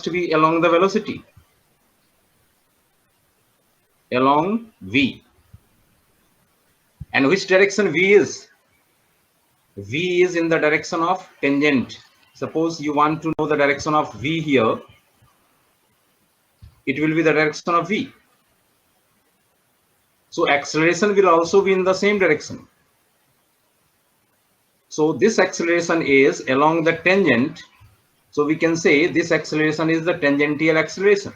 must be along the velocity, along v. And which direction v is? V is in the direction of tangent. Suppose you want to know the direction of v here, it will be the direction of v. So acceleration will also be in the same direction. So this acceleration is along the tangent. So we can say this acceleration is the tangential acceleration.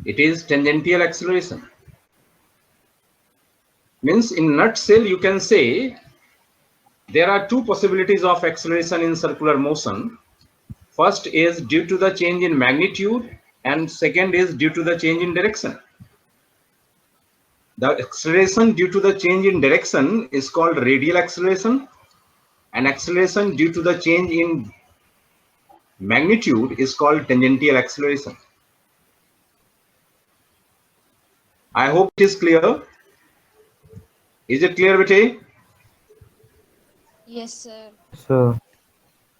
It is tangential acceleration. Means in nutshell, you can say there are two possibilities of acceleration in circular motion. First is due to the change in magnitude, and second is due to the change in direction. The acceleration due to the change in direction is called radial acceleration, and acceleration due to the change in magnitude is called tangential acceleration. I hope it is clear. Is it clear, Vijay? Yes, sir. So,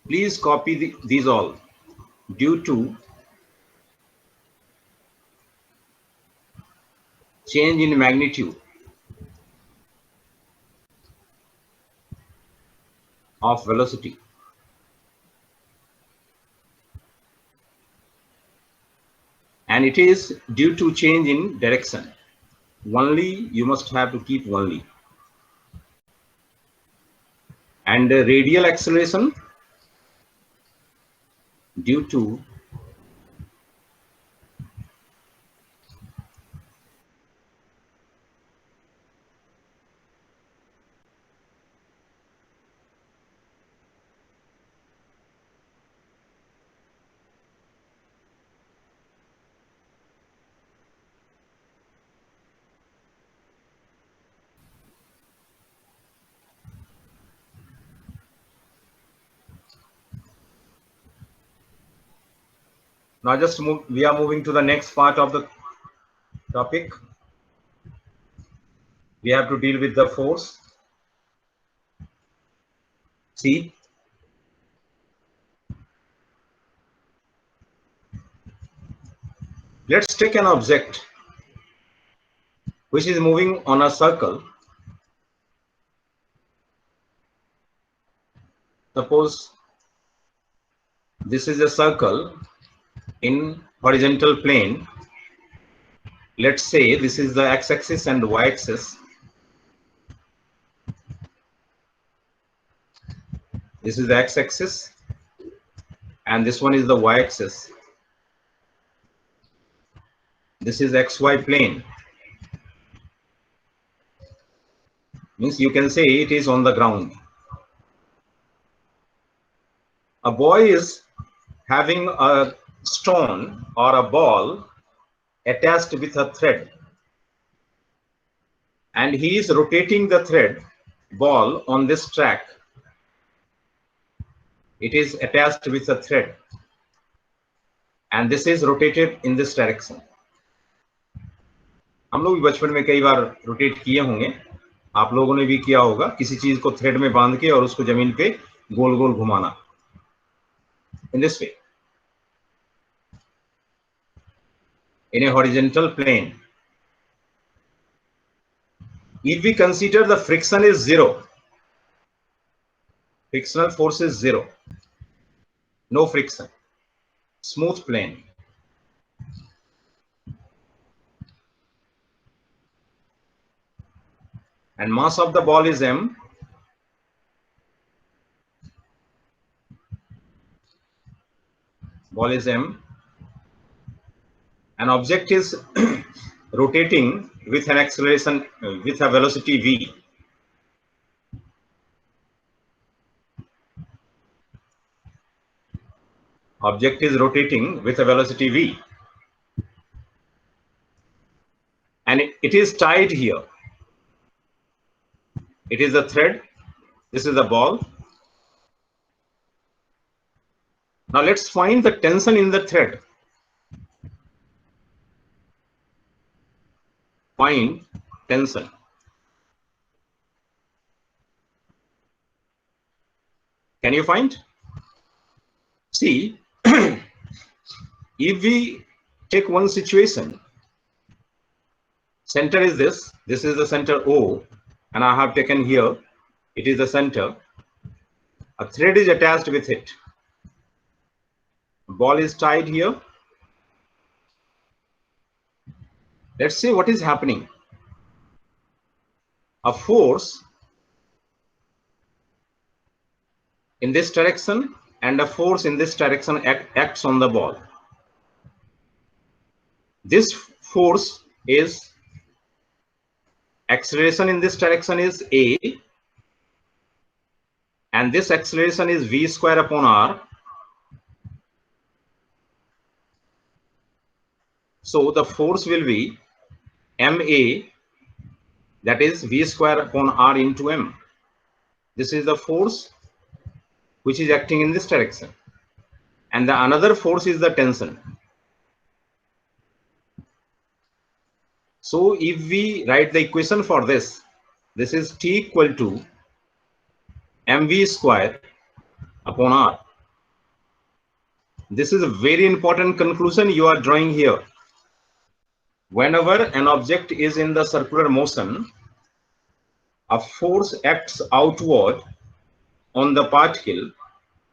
Please copy these all. Due to change in magnitude of velocity. And it is due to change in direction. Only you must have to keep only. And the radial acceleration due to now just move, we are moving to the next part of the topic. We have to deal with the force. See, let's take an object which is moving on a circle. Suppose this is a circle in horizontal plane. Let's say this is the x-axis and y-axis. This is the x-axis and this one is the y-axis. This is xy plane. Means you can say it is on the ground. A boy is having a stone or a ball attached with a thread, and he is rotating the thread ball on this track. It is attached with a thread and this is rotated in this direction. हम लोग बचपन में कई बार rotate किए होंगे, आप लोगों ने भी किया होगा, किसी चीज को थ्रेड में बांध के और उसको जमीन पे गोल गोल घुमाना. In this way, in a horizontal plane. If we consider the friction is zero, frictional force is zero, no friction, smooth plane. And mass of the ball is m. Ball is m. An object is rotating with an acceleration, with a velocity v. Object is rotating with a velocity v. And it is tied here. It is a thread. This is the ball. Now let's find the tension in the thread. Find tension. Can you find? See, if we take one situation, center is this is the center O, and I have taken here, it is the center. A thread is attached with it. Ball is tied here. Let's see what is happening. A force in this direction and a force in this direction acts on the ball. This force is, acceleration in this direction is A, and this acceleration is V square upon R. So the force will be MA, that is V square upon R into M. This is the force which is acting in this direction. And the another force is the tension. So if we write the equation for this is T equal to mv square upon R. This is a very important conclusion you are drawing here. Whenever an object is in the circular motion, a force acts outward on the particle,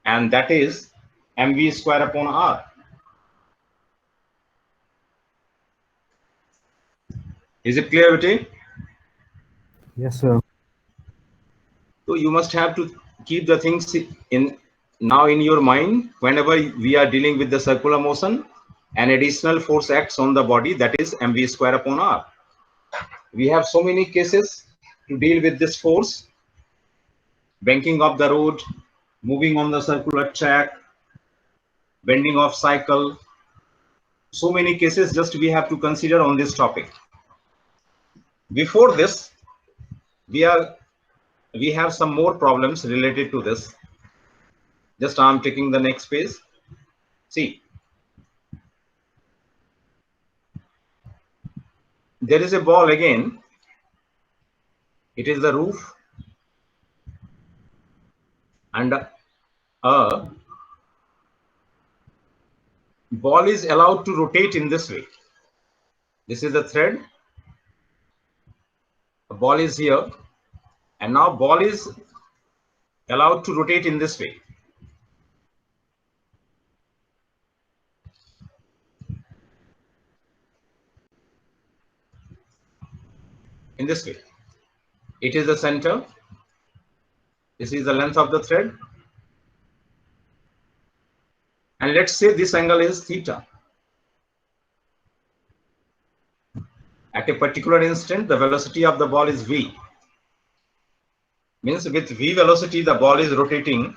and that is mv square upon R. Is it clear, Vijay? Yes, sir. So you must have to keep the things in your mind. Whenever we are dealing with the circular motion, an additional force acts on the body, that is mv square upon R. We have so many cases to deal with this force: banking of the road, moving on the circular track, bending of cycle. So many cases just we have to consider on this topic. Before this, we have some more problems related to this. Just I'm taking the next page. See, there is a ball again. It is the roof, and a ball is allowed to rotate in this way. This is the thread. The ball is here, and now ball is allowed to rotate in this way. In this way. It is the center. This is the length of the thread. And let's say this angle is theta. At a particular instant, the velocity of the ball is v. Means with v velocity, the ball is rotating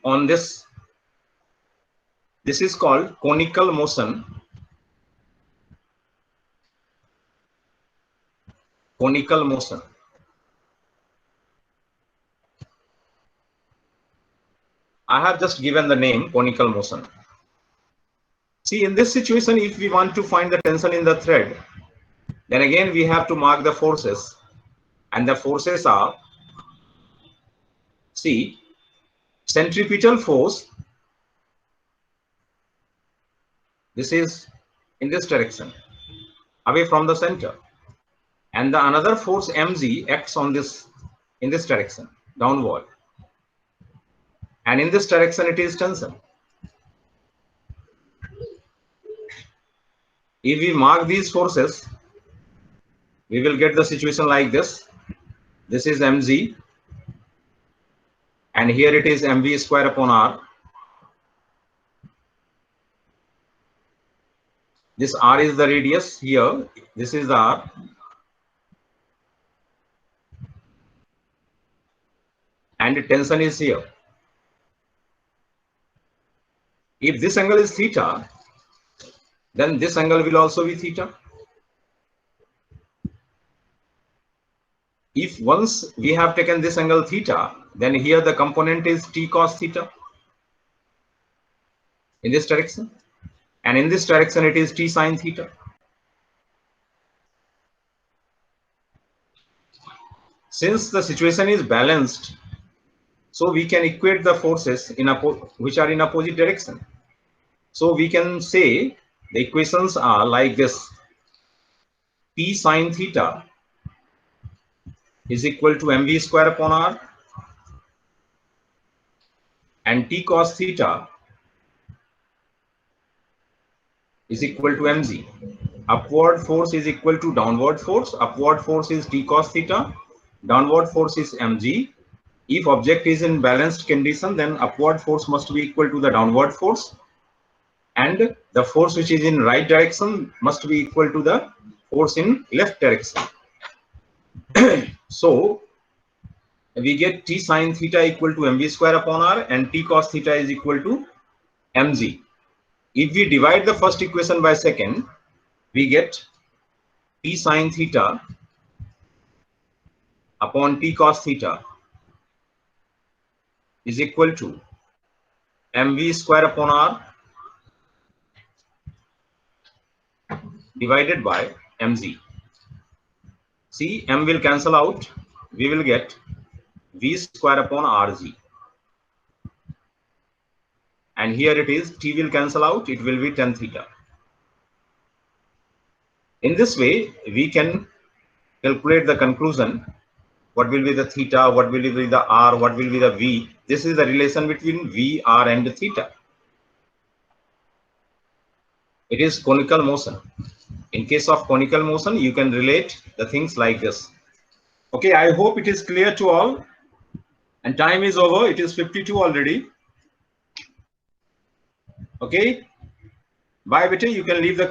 on this. This is called conical motion. Conical motion. I have just given the name conical motion. See, in this situation, if we want to find the tension in the thread, then again we have to mark the forces. And the forces are, see, centripetal force. This is in this direction, away from the center. And the another force mg acts on this, in this direction, downward. And in this direction it is tension. If we mark these forces, we will get the situation like this. This is mg, and here it is mv square upon R. This R is the radius here. This is the R. And the tension is here. If this angle is theta, then this angle will also be theta. If once we have taken this angle theta, then here the component is t cos theta in this direction, and in this direction it is t sin theta. Since the situation is balanced, So we can equate the forces in which are in opposite direction. So we can say the equations are like this: P sine theta is equal to mv square upon r, and T cos theta is equal to mg. Upward force is equal to downward force. Upward force is T cos theta, downward force is mg. If object is in balanced condition, then upward force must be equal to the downward force, and the force which is in right direction must be equal to the force in left direction. So we get T sine theta equal to mv square upon r, and T cos theta is equal to mg. If we divide the first equation by second, we get T sine theta upon T cos theta is equal to mv square upon r divided by mg. See, m will cancel out. We will get v square upon rg. And here it is, t will cancel out. It will be tan theta. In this way, we can calculate the conclusion. What will be the theta? What will be the r? What will be the v? This is the relation between v, r, and theta. It is conical motion. In case of conical motion, you can relate the things like this. Okay, I hope it is clear to all. And time is over. It is 52 already. Okay. Bye, beta. You can leave the